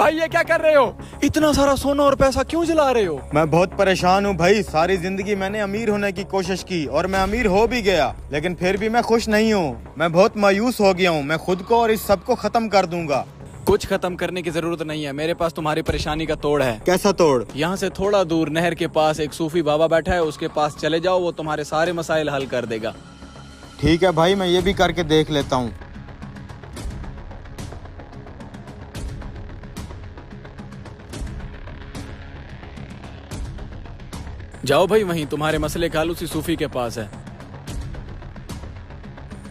भाई ये क्या कर रहे हो? इतना सारा सोना और पैसा क्यों जला रहे हो? मैं बहुत परेशान हूँ भाई। सारी जिंदगी मैंने अमीर होने की कोशिश की और मैं अमीर हो भी गया, लेकिन फिर भी मैं खुश नहीं हूँ। मैं बहुत मायूस हो गया हूँ। मैं खुद को और इस सब को खत्म कर दूंगा। कुछ खत्म करने की जरूरत नहीं है, मेरे पास तुम्हारी परेशानी का तोड़ है। कैसा तोड़? यहाँ से थोड़ा दूर नहर के पास एक सूफी बाबा बैठा है, उसके पास चले जाओ, वो तुम्हारे सारे मसाइल हल कर देगा। ठीक है भाई, मैं ये भी करके देख लेता हूँ। जाओ भाई, वहीं तुम्हारे मसले का हल उसी सूफी के पास है।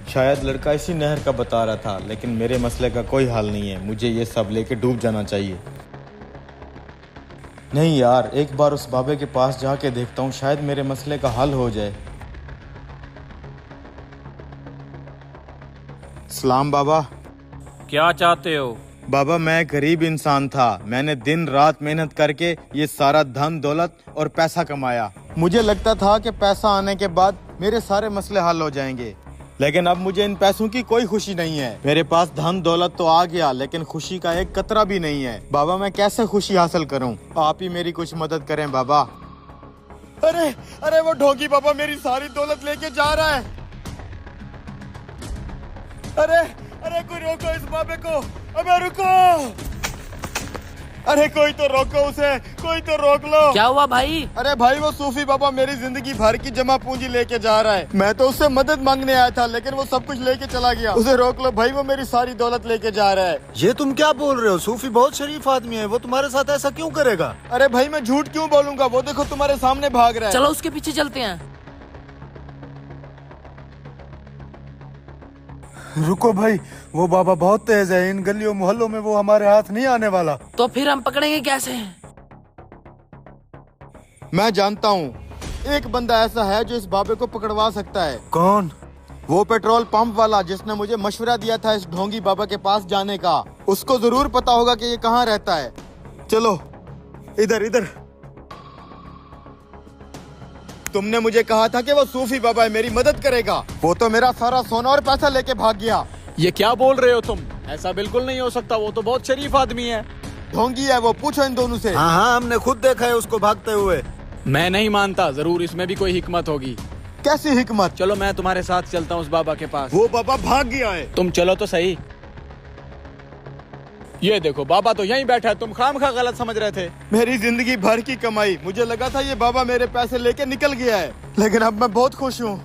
शायद लड़का इसी नहर का बता रहा था, लेकिन मेरे मसले का कोई हल नहीं है। मुझे ये सब लेके डूब जाना चाहिए। नहीं यार, एक बार उस बाबे के पास जाके देखता हूँ, शायद मेरे मसले का हल हो जाए। सलाम बाबा। क्या चाहते हो? बाबा, मैं गरीब इंसान था। मैंने दिन रात मेहनत करके ये सारा धन दौलत और पैसा कमाया। मुझे लगता था कि पैसा आने के बाद मेरे सारे मसले हल हो जाएंगे, लेकिन अब मुझे इन पैसों की कोई खुशी नहीं है। मेरे पास धन दौलत तो आ गया, लेकिन खुशी का एक कतरा भी नहीं है। बाबा, मैं कैसे खुशी हासिल करूं? आप ही मेरी कुछ मदद करें बाबा। अरे अरे, वो ढोंगी बाबा मेरी सारी दौलत लेके जा रहा है। अरे अरे, कोई रोको इस बाबे को। अबे रुको। अरे कोई तो रोको उसे, कोई तो रोक लो। क्या हुआ भाई? अरे भाई, वो सूफी बाबा मेरी जिंदगी भर की जमा पूंजी लेके जा रहा है। मैं तो उससे मदद मांगने आया था, लेकिन वो सब कुछ लेके चला गया। उसे रोक लो भाई, वो मेरी सारी दौलत लेके जा रहा है। ये तुम क्या बोल रहे हो? सूफी बहुत शरीफ आदमी है, वो तुम्हारे साथ ऐसा क्यों करेगा? अरे भाई, मैं झूठ क्यों बोलूंगा? वो देखो तुम्हारे सामने भाग रहा है। चलो उसके पीछे चलते हैं। रुको भाई, वो बाबा बहुत तेज है। इन गलियों मोहल्लों में वो हमारे हाथ नहीं आने वाला। तो फिर हम पकड़ेंगे कैसे? मैं जानता हूँ, एक बंदा ऐसा है जो इस बाबे को पकड़वा सकता है। कौन? वो पेट्रोल पंप वाला जिसने मुझे मशवरा दिया था इस ढोंगी बाबा के पास जाने का। उसको जरूर पता होगा कि ये कहाँ रहता है। चलो इधर इधर। तुमने मुझे कहा था कि वो सूफी बाबा है, मेरी मदद करेगा। वो तो मेरा सारा सोना और पैसा लेके भाग गया। ये क्या बोल रहे हो तुम? ऐसा बिल्कुल नहीं हो सकता, वो तो बहुत शरीफ आदमी है। ढोंगी है वो, पूछो इन दोनों से। हाँ हाँ, हमने खुद देखा है उसको भागते हुए। मैं नहीं मानता, जरूर इसमें भी कोई हिकमत होगी। कैसी हिकमत? चलो मैं तुम्हारे साथ चलता हूँ उस बाबा के पास। वो बाबा भाग गया है। तुम चलो तो सही। ये देखो, बाबा तो यहीं बैठा है, तुम खामखा गलत समझ रहे थे। मेरी जिंदगी भर की कमाई, मुझे लगा था ये बाबा मेरे पैसे लेके निकल गया है, लेकिन अब मैं बहुत खुश हूँ।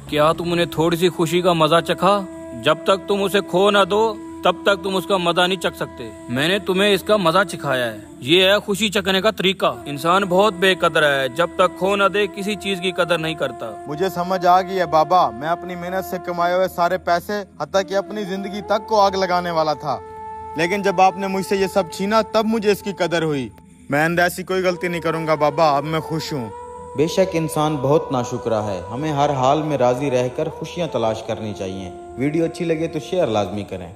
क्या तुमने थोड़ी सी खुशी का मजा चखा? जब तक तुम उसे खो न दो तब तक तुम उसका मजा नहीं चख सकते। मैंने तुम्हें इसका मजा सिखाया है। ये है खुशी चखने का तरीका। इंसान बहुत बेकदर है, जब तक खो न दे किसी चीज की कदर नहीं करता। मुझे समझ आ गई है बाबा। मैं अपनी मेहनत से कमाए हुए सारे पैसे, हत्ता कि अपनी जिंदगी तक को आग लगाने वाला था, लेकिन जब आपने मुझसे ये सब छीना तब मुझे इसकी कदर हुई। मैं आइंदा ऐसी कोई गलती नहीं करूंगा बाबा। अब मैं खुश हूँ। बेशक इंसान बहुत नाशुक्रा है, हमें हर हाल में राजी रहकर खुशियाँ तलाश करनी चाहिए। वीडियो अच्छी लगे तो शेयर लाजमी करें।